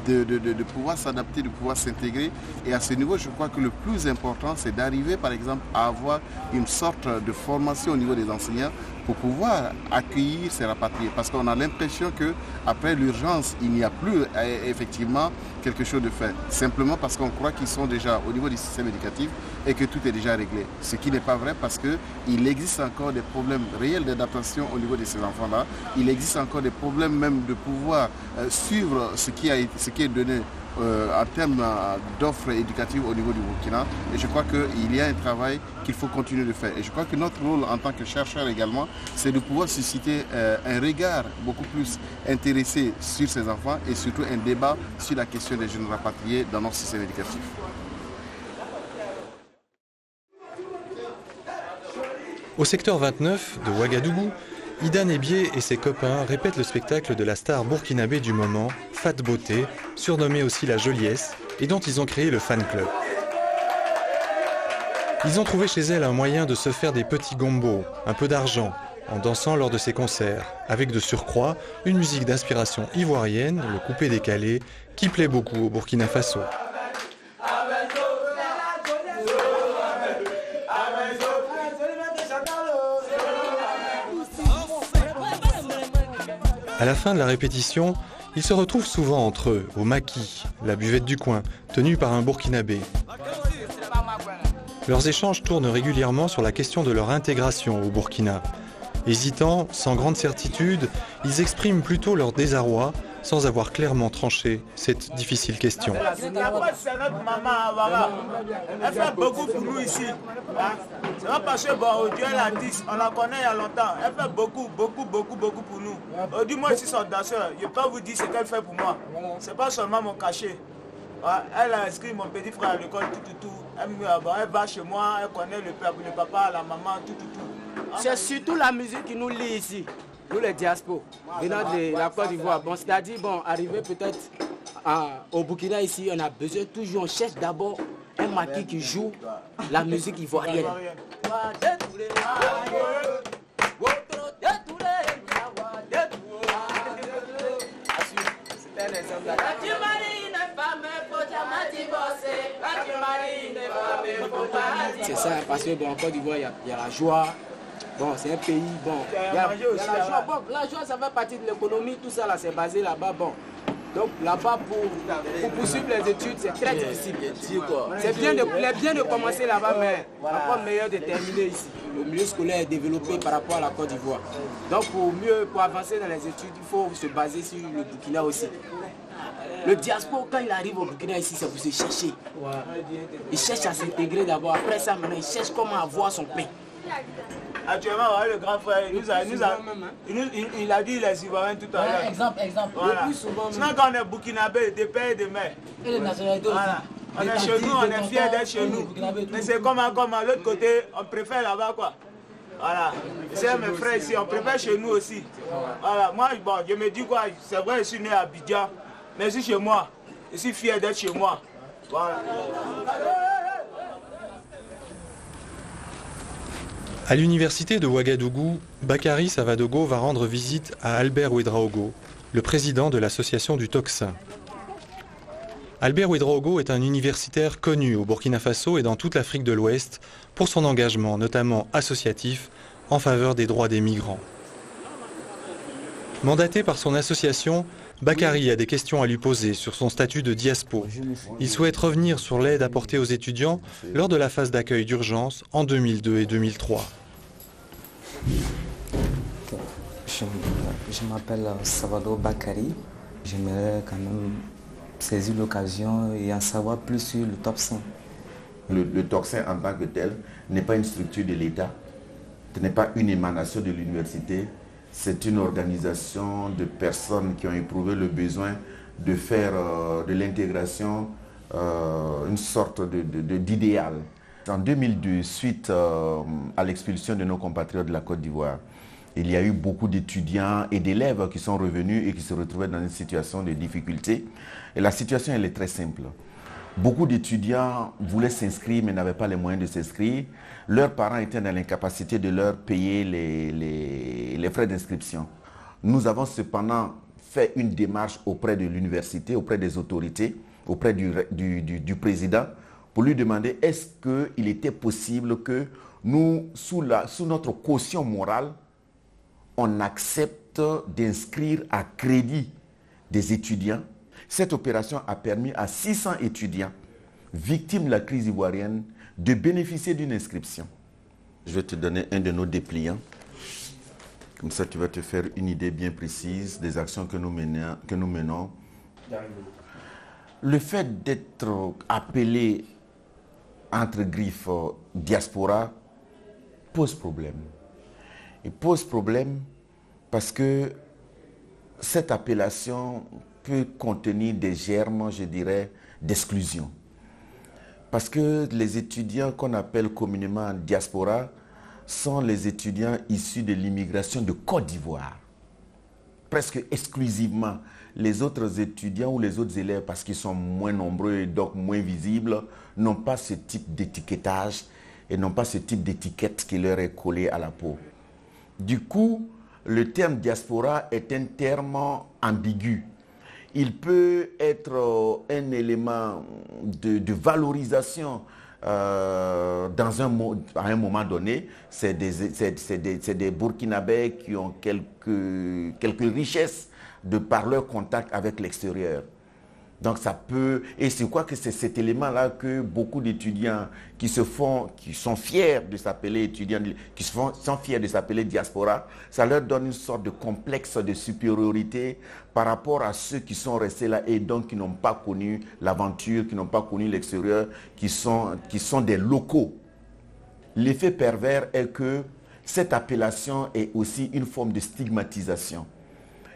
de pouvoir s'adapter, de pouvoir s'intégrer. Et à ce niveau, je crois que le plus important, c'est d'arriver par exemple à avoir une sorte de formation au niveau des enseignants pour pouvoir accueillir ces rapatriés. Parce qu'on a l'impression qu'après l'urgence, il n'y a plus effectivement quelque chose de fait. Simplement parce qu'on croit qu'ils sont déjà au niveau du système éducatif et que tout est déjà réglé. Ce qui n'est pas vrai parce qu'il existe encore des problèmes réels d'adaptation au niveau de ces enfants-là. Il existe encore des problèmes même de pouvoir suivre ce qui est donné en termes d'offres éducatives au niveau du Burkina. Et je crois qu'il y a un travail qu'il faut continuer de faire. Et je crois que notre rôle en tant que chercheur également, c'est de pouvoir susciter un regard beaucoup plus intéressé sur ces enfants et surtout un débat sur la question des jeunes rapatriés dans notre système éducatif. Au secteur 29 de Ouagadougou, Ida Nebié et ses copains répètent le spectacle de la star burkinabé du moment, Fat Beauté, surnommée aussi la Joliesse, et dont ils ont créé le fan club. Ils ont trouvé chez elle un moyen de se faire des petits gombos, un peu d'argent, en dansant lors de ses concerts, avec de surcroît une musique d'inspiration ivoirienne, le coupé décalé, qui plaît beaucoup au Burkina Faso. À la fin de la répétition, ils se retrouvent souvent entre eux, au maquis, la buvette du coin, tenue par un Burkinabé. Leurs échanges tournent régulièrement sur la question de leur intégration au Burkina. Hésitant, sans grande certitude, ils expriment plutôt leur désarroi, sans avoir clairement tranché cette difficile question. C'est notre maman, elle fait beaucoup pour nous ici. C'est pas parce que Dieu est l'artiste, on la connaît il y a longtemps. Elle fait beaucoup pour nous. Dis-moi si son danseur, je peux vous dire ce qu'elle fait pour moi. C'est pas seulement mon cachet. Elle a inscrit mon petit frère à l'école, tout. Elle va chez moi, elle connaît le papa, la maman, tout. C'est surtout la musique qui nous lie ici. Nous les diaspos, venant de la Côte d'Ivoire, bon, c'est-à-dire, arriver peut-être au Burkina ici, on a besoin toujours, on cherche d'abord un maquis qui joue la musique ivoirienne. C'est ça, parce que en Côte d'Ivoire, il y a la joie. Bon, c'est un pays, il y a la joie. Bon, la joie, ça fait partie de l'économie, tout ça là, c'est basé là-bas. Bon. Donc là-bas, pour poursuivre les études, c'est très difficile. C'est bien de commencer là-bas, mais encore meilleur de terminer ici. Le milieu scolaire est développé par rapport à la Côte d'Ivoire. Donc pour avancer dans les études, il faut se baser sur le Burkina aussi. Le diaspora, quand il arrive au Burkina ici, c'est pour se chercher. Il cherche à s'intégrer d'abord. Après ça, maintenant, il cherche comment avoir son pain. Actuellement, le grand frère, il a dit les Ivoiriens tout à l'heure. Exemple. Voilà. Le plus souvent, sinon, quand on est burkinabé, de père et de mère. Et les nationalités aussi. Voilà. On est chez nous, on est fiers d'être chez nous. Mais c'est comme à l'autre côté, on préfère là-bas quoi. Voilà. C'est mes frères ici, on préfère chez nous aussi. Voilà. Moi, je me dis quoi, c'est vrai, je suis né à Abidjan, mais je suis chez moi. Je suis fier d'être chez moi. Voilà. À l'université de Ouagadougou, Bakary Savadogo va rendre visite à Albert Ouedraogo, le président de l'association du Tocsin. Albert Ouedraogo est un universitaire connu au Burkina Faso et dans toute l'Afrique de l'Ouest pour son engagement, notamment associatif, en faveur des droits des migrants. Mandaté par son association, Bakary a des questions à lui poser sur son statut de diaspo. Il souhaite revenir sur l'aide apportée aux étudiants lors de la phase d'accueil d'urgence en 2002 et 2003. Je m'appelle Salvador Bakary. J'aimerais quand même saisir l'occasion et en savoir plus sur le Tocsin. Le Tocsin en tant que tel n'est pas une structure de l'État, ce n'est pas une émanation de l'université. C'est une organisation de personnes qui ont éprouvé le besoin de faire de l'intégration une sorte d'idéal. En 2002, suite à l'expulsion de nos compatriotes de la Côte d'Ivoire, il y a eu beaucoup d'étudiants et d'élèves qui sont revenus et qui se retrouvaient dans une situation de difficulté. Et la situation, elle est très simple. Beaucoup d'étudiants voulaient s'inscrire mais n'avaient pas les moyens de s'inscrire. Leurs parents étaient dans l'incapacité de leur payer les frais d'inscription. Nous avons cependant fait une démarche auprès de l'université, auprès des autorités, auprès du président, pour lui demander est-ce qu'il était possible que nous, sous notre caution morale, on accepte d'inscrire à crédit des étudiants. Cette opération a permis à 600 étudiants victimes de la crise ivoirienne de bénéficier d'une inscription. Je vais te donner un de nos dépliants. Comme ça, tu vas te faire une idée bien précise des actions que nous menons. Le fait d'être appelé, entre griffes, diaspora, pose problème. Il pose problème parce que cette appellation peut contenir des germes, je dirais, d'exclusion. Parce que les étudiants qu'on appelle communément diaspora sont les étudiants issus de l'immigration de Côte d'Ivoire. Presque exclusivement. Les autres étudiants ou les autres élèves, parce qu'ils sont moins nombreux et donc moins visibles, n'ont pas ce type d'étiquetage et n'ont pas ce type d'étiquette qui leur est collée à la peau. Du coup, le terme diaspora est un terme ambigu. Il peut être un élément de valorisation à un moment donné. C'est des Burkinabés qui ont quelques richesses de par leur contact avec l'extérieur. Donc ça peut, et c'est quoi que c'est cet élément-là que beaucoup d'étudiants qui sont fiers de s'appeler étudiants, sont fiers de s'appeler diaspora, ça leur donne une sorte de complexe de supériorité par rapport à ceux qui sont restés là et donc qui n'ont pas connu l'aventure, qui n'ont pas connu l'extérieur, qui sont des locaux. L'effet pervers est que cette appellation est aussi une forme de stigmatisation.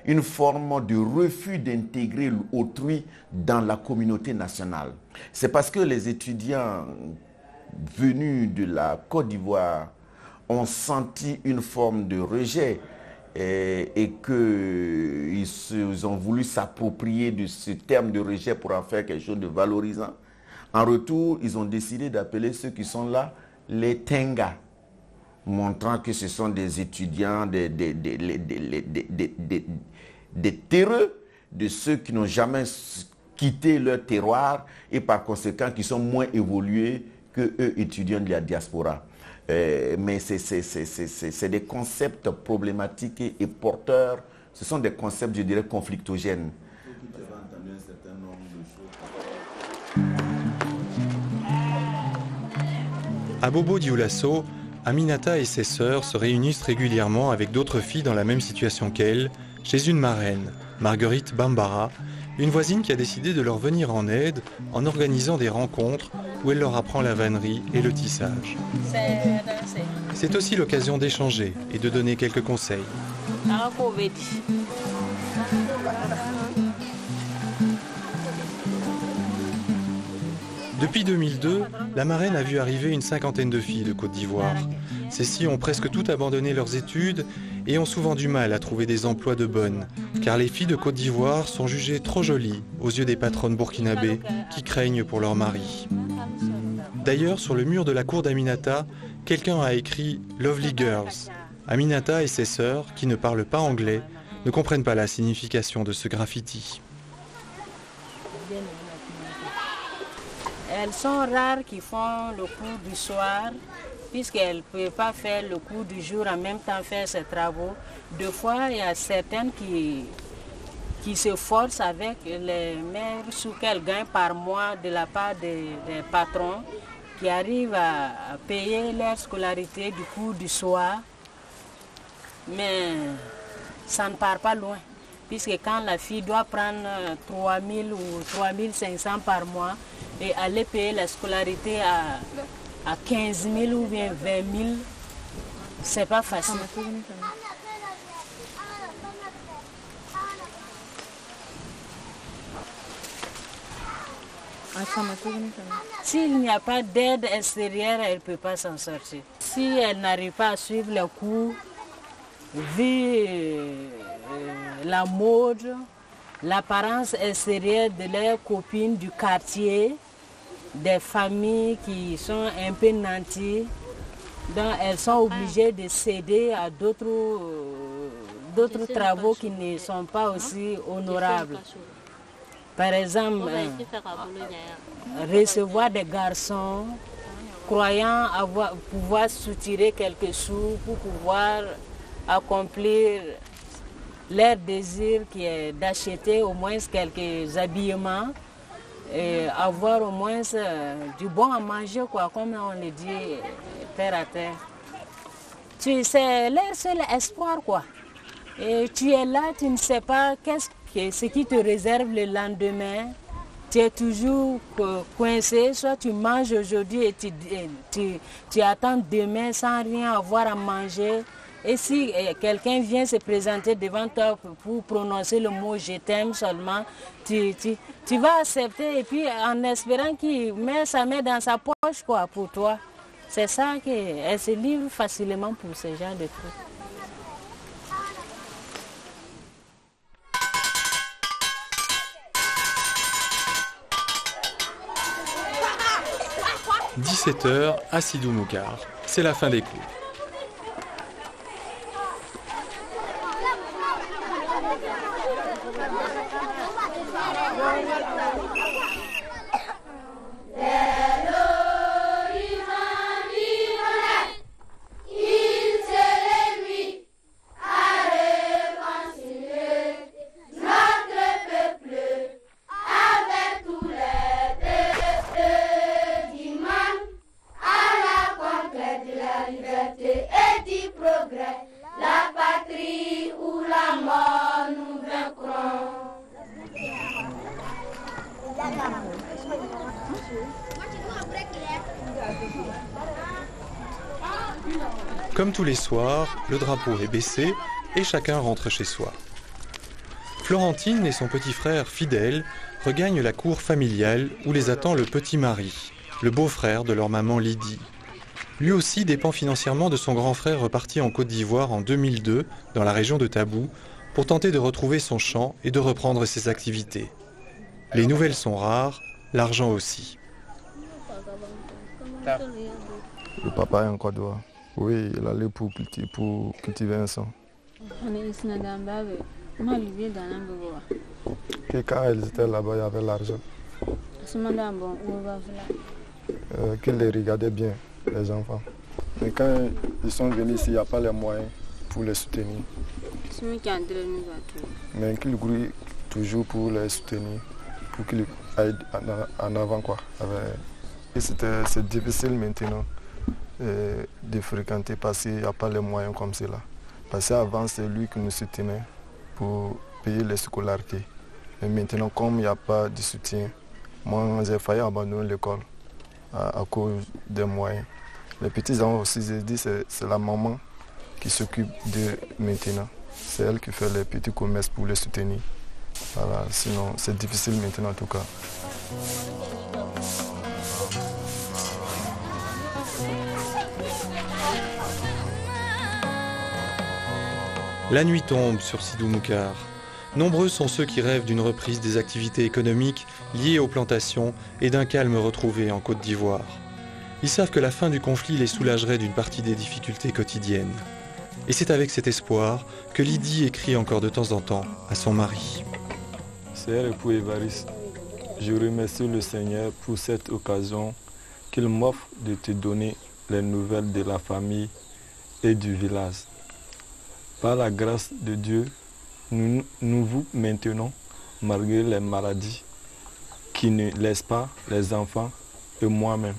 Une forme de refus d'intégrer autrui dans la communauté nationale. C'est parce que les étudiants venus de la Côte d'Ivoire ont senti une forme de rejet et qu'ils ont voulu s'approprier de ce terme de rejet pour en faire quelque chose de valorisant. En retour, ils ont décidé d'appeler ceux qui sont là les Tenga, montrant que ce sont des étudiants, des terreux, de ceux qui n'ont jamais quitté leur terroir et par conséquent qui sont moins évolués que eux étudiants de la diaspora. Mais c'est des concepts problématiques et porteurs, ce sont des concepts, je dirais, conflictogènes. À Bobo Dioulasso, Aminata et ses sœurs se réunissent régulièrement avec d'autres filles dans la même situation qu'elles, chez une marraine, Marguerite Bambara, une voisine qui a décidé de leur venir en aide en organisant des rencontres où elle leur apprend la vannerie et le tissage. C'est aussi l'occasion d'échanger et de donner quelques conseils. Depuis 2002, la marraine a vu arriver une cinquantaine de filles de Côte d'Ivoire. Celles-ci ont presque toutes abandonné leurs études et ont souvent du mal à trouver des emplois de bonnes, car les filles de Côte d'Ivoire sont jugées trop jolies aux yeux des patronnes burkinabées qui craignent pour leurs maris. D'ailleurs, sur le mur de la cour d'Aminata, quelqu'un a écrit « Lovely Girls ». Aminata et ses sœurs, qui ne parlent pas anglais, ne comprennent pas la signification de ce graffiti. Elles sont rares qui font le cours du soir, puisqu'elles ne peuvent pas faire le cours du jour en même temps faire ces travaux. Deux fois, il y a certaines qui se forcent avec les meilleurs sous qu'elles gagnent par mois de la part des patrons, qui arrivent à payer leur scolarité du cours du soir. Mais ça ne part pas loin, puisque quand la fille doit prendre 3 000 ou 3 500 par mois et aller payer la scolarité à 15 000 ou bien 20 000, c'est pas facile. S'il n'y a pas d'aide extérieure, elle ne peut pas s'en sortir. Si elle n'arrive pas à suivre les cours, vu la mode, l'apparence extérieure de leurs copines du quartier, des familles qui sont un peu nanties, donc elles sont obligées de céder à d'autres travaux qui ne sont pas aussi honorables. Par exemple, recevoir des garçons, croyant pouvoir soutirer quelques sous pour pouvoir accomplir leur désir qui est d'acheter au moins quelques habillements et avoir au moins du bon à manger, quoi, comme on le dit terre à terre. C'est leur seul espoir, quoi. Et tu es là, tu ne sais pas ce qui te réserve le lendemain. Tu es toujours coincé, soit tu manges aujourd'hui et tu attends demain sans rien avoir à manger. Et si quelqu'un vient se présenter devant toi pour prononcer le mot « je t'aime » seulement, tu vas accepter et puis en espérant qu'il met sa main dans sa poche, quoi, pour toi. C'est ça qu'elle se livre facilement pour ce genre de trucs. « 17h à Sidou Moukar. C'est la fin des cours. Comme tous les soirs, le drapeau est baissé et chacun rentre chez soi. Florentine et son petit frère Fidèle regagnent la cour familiale où les attend le petit Marie, le beau-frère de leur maman Lydie. Lui aussi dépend financièrement de son grand frère reparti en Côte d'Ivoire en 2002 dans la région de Tabou pour tenter de retrouver son champ et de reprendre ses activités. Les nouvelles sont rares, l'argent aussi. Le papa est en Côte d'Ivoire. Oui, il allait pour cultiver un sang. Et quand ils étaient là-bas, il y avait l'argent. Qu'ils les regardaient bien, les enfants. Mais quand ils sont venus ici, il n'y a pas les moyens pour les soutenir. Mais qu'ils grouillent toujours pour les soutenir, pour qu'ils aillent en avant, quoi. C'est difficile maintenant de fréquenter parce qu'il n'y a pas les moyens comme cela. Parce qu'avant, c'est lui qui nous soutenait pour payer les scolarités. Mais maintenant, comme il n'y a pas de soutien, moi, j'ai failli abandonner l'école à cause des moyens. Les petits-enfants aussi, j'ai dit, c'est la maman qui s'occupe de maintenant. C'est elle qui fait les petits commerces pour les soutenir. Voilà, sinon, c'est difficile maintenant en tout cas. La nuit tombe sur Sidou Moukar. Nombreux sont ceux qui rêvent d'une reprise des activités économiques liées aux plantations et d'un calme retrouvé en Côte d'Ivoire. Ils savent que la fin du conflit les soulagerait d'une partie des difficultés quotidiennes. Et c'est avec cet espoir que Lydie écrit encore de temps en temps à son mari. C'est elle pour Évariste. Je remercie le Seigneur pour cette occasion qu'il m'offre de te donner les nouvelles de la famille et du village. Par la grâce de Dieu, nous vous maintenons malgré les maladies qui ne laissent pas les enfants et moi-même.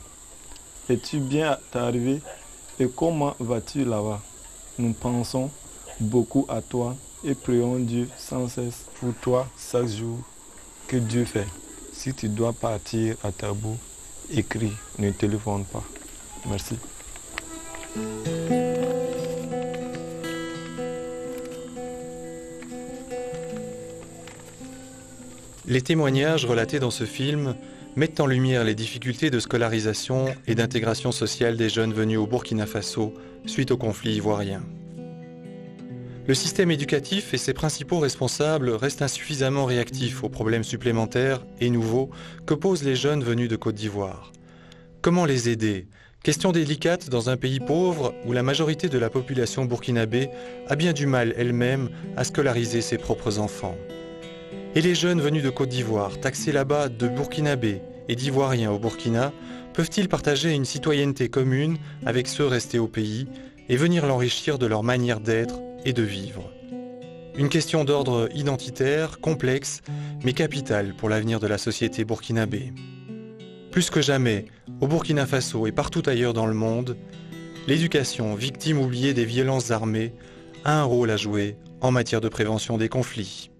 Es-tu bien arrivé et comment vas-tu là-bas? Nous pensons beaucoup à toi et prions Dieu sans cesse pour toi chaque jour que Dieu fait. Si tu dois partir à Tabou, écris, ne téléphone pas. Merci. Les témoignages relatés dans ce film mettent en lumière les difficultés de scolarisation et d'intégration sociale des jeunes venus au Burkina Faso suite au conflit ivoirien. Le système éducatif et ses principaux responsables restent insuffisamment réactifs aux problèmes supplémentaires et nouveaux que posent les jeunes venus de Côte d'Ivoire. Comment les aider? Question délicate dans un pays pauvre où la majorité de la population burkinabé a bien du mal elle-même à scolariser ses propres enfants. Et les jeunes venus de Côte d'Ivoire, taxés là-bas de Burkinabés et d'Ivoiriens au Burkina, peuvent-ils partager une citoyenneté commune avec ceux restés au pays et venir l'enrichir de leur manière d'être et de vivre? Une question d'ordre identitaire, complexe, mais capitale pour l'avenir de la société burkinabé. Plus que jamais, au Burkina Faso et partout ailleurs dans le monde, l'éducation, victime oubliée des violences armées, a un rôle à jouer en matière de prévention des conflits.